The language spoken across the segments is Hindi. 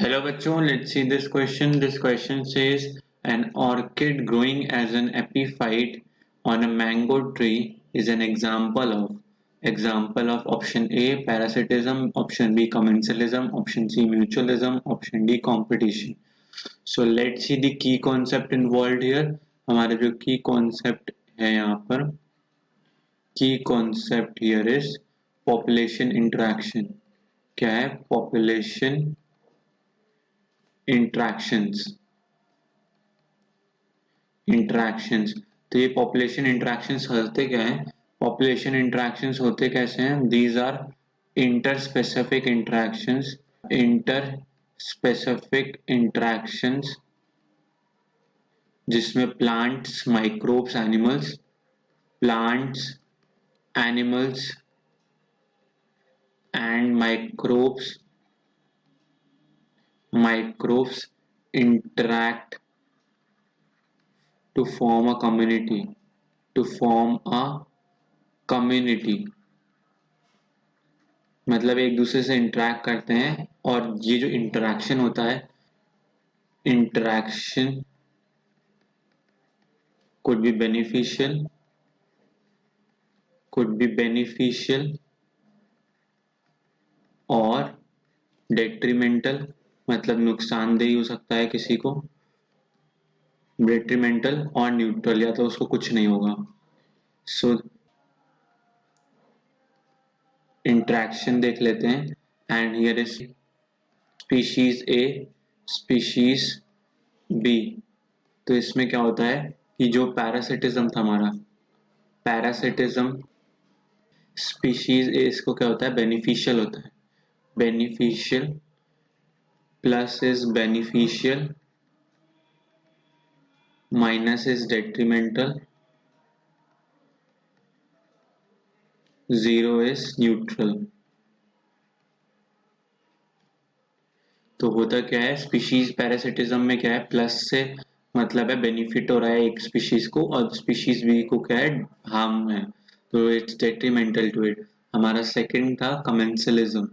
Hello बच्चों, let's see this question. This question says an orchid growing as an epiphyte on a mango tree is an example of option A parasitism, option B commensalism, option C mutualism, option D competition. So let's see the key concept involved here. हमारे जो key concept है यहाँ पर key concept here is population interaction. क्या है population इंट्रैक्शंस तो ये पॉपुलेशन इंट्रैक्शंस होते क्या है पॉपुलेशन इंट्रैक्शंस होते कैसे हैं these are interspecific interactions जिसमें plants animals and microbes interact to form a community मतलब एक दूसरे से इंटरेक्ट करते हैं और ये जो इंटरेक्शन होता है इंटरेक्शन could be beneficial और detrimental मतलब नुकसानदेही हो सकता है किसी को डेट्रीमेंटल और न्यूट्रल या तो उसको कुछ नहीं होगा सो इंट्रैक्शन देख लेते हैं and here is species A species B तो इसमें क्या होता है कि जो पैरासिटिज्म था हमारा पैरासिटिज्म स्पीशीज ए इसको क्या होता है बेनिफिशियल होता है beneficial plus is beneficial minus is detrimental, 0 is neutral. तो होता क्या है स्पीशीज पैरासिटिज्म में क्या है प्लस से मतलब है बेनिफिट हो रहा है एक स्पीशीज को और स्पीशीज बी को क्या है हार्म है तो इट्स डेट्रीमेंटल टू इट. हमारा सेकंड था कमेंसलिज्म.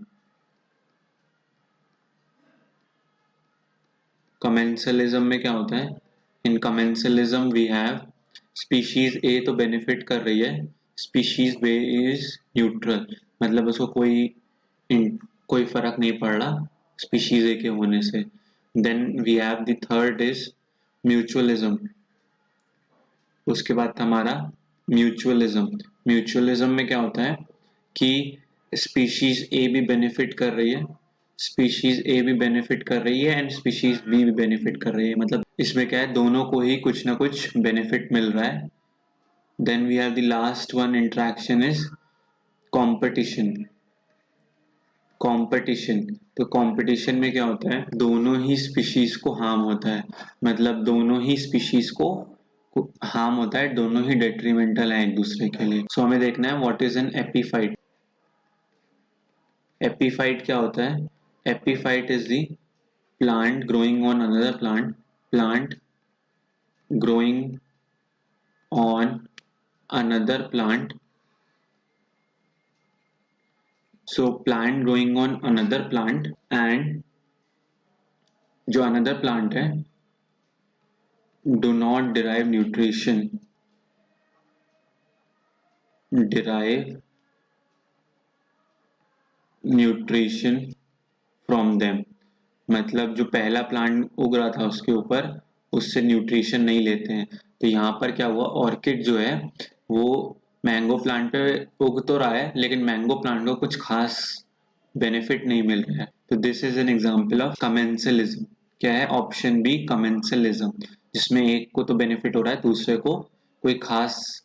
कमेंसलिज्म में क्या होता है इन कमेंसलिज्म वी हैव स्पीशीज ए तो बेनिफिट कर रही है स्पीशीज बी इज न्यूट्रल मतलब उसको कोई फर्क नहीं पड़ रहा स्पीशीज ए के होने से. Then we have the third is mutualism. उसके बाद हमारा म्यूचुअलिज्म में क्या होता है कि स्पीशीज ए भी बेनिफिट कर रही है स्पीशीज ए भी बेनिफिट कर रही है एंड स्पीशीज बी भी बेनिफिट कर रही है मतलब इसमें क्या है दोनों को ही कुछ ना कुछ बेनिफिट मिल रहा है. Then we have the last one interaction is competition. तो कंपटीशन में क्या होता है दोनों ही स्पीशीज को हार्म होता है मतलब दोनों ही स्पीशीज को हार्म होता है दोनों ही डेट्रीमेंटल है एक दूसरे के लिए. सो हमें देखना है what is an epiphyte. Epiphyte क्या होता है epiphyte is the plant growing on another plant growing on another plant. So plant growing on another plant and जो another plant है do not derive nutrition from them मतलब जो पहला प्लांट उग रहा था उसके ऊपर उससे न्यूट्रिशन नहीं लेते हैं. तो यहाँ पर क्या हुआ ऑर्किड जो है वो मैंगो प्लांट पे उग तो रहा है लेकिन मैंगो प्लांट को कुछ खास बेनिफिट नहीं मिल रहा है. तो this is an example of commensalism. क्या है ऑप्शन बी कमेंसलिज्म जिसमें एक को तो बेनिफिट हो रहा है दूसरे को कोई खास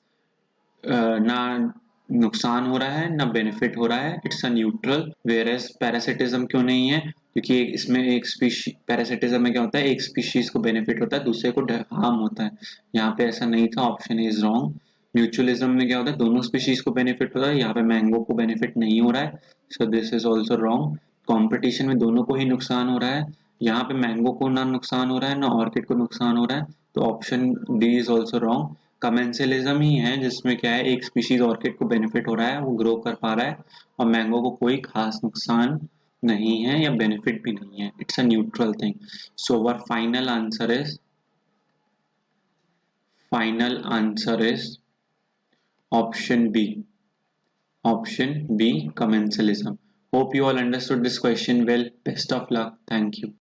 ना नुकसान हो रहा है ना बेनिफिट हो रहा है. It's a neutral. Whereas parasitism क्यों नहीं है क्योंकि इसमें एक स्पीशी पैरासिटिज्म में क्या होता है एक स्पीशीज को बेनिफिट होता है दूसरे को हार्म होता है. यहाँ पे ऐसा नहीं था ऑप्शन इज रॉन्ग. म्यूचुअलिज्म में क्या होता है दोनों स्पीशीज को बेनिफिट होता है यहाँ पे मैंगो को बेनिफिट नहीं हो रहा है so this is also wrong. Competition में दोनों को ही नुकसान हो रहा है यहाँ पे मैंगो को ना नुकसान हो रहा है ना ऑर्किड को नुकसान हो रहा है तो option D is also wrong. Commensalism ही है जिसमें क्या है एक स्पीशीज ऑर्किड को बेनिफिट हो रहा है वो ग्रो कर पा रहा है और मैंगो को कोई खास नुकसान नहीं है या बेनिफिट भी नहीं है, it's a neutral thing. So our final answer is option B. Option B, commensalism. Hope you all understood this question well. Best of luck. Thank you.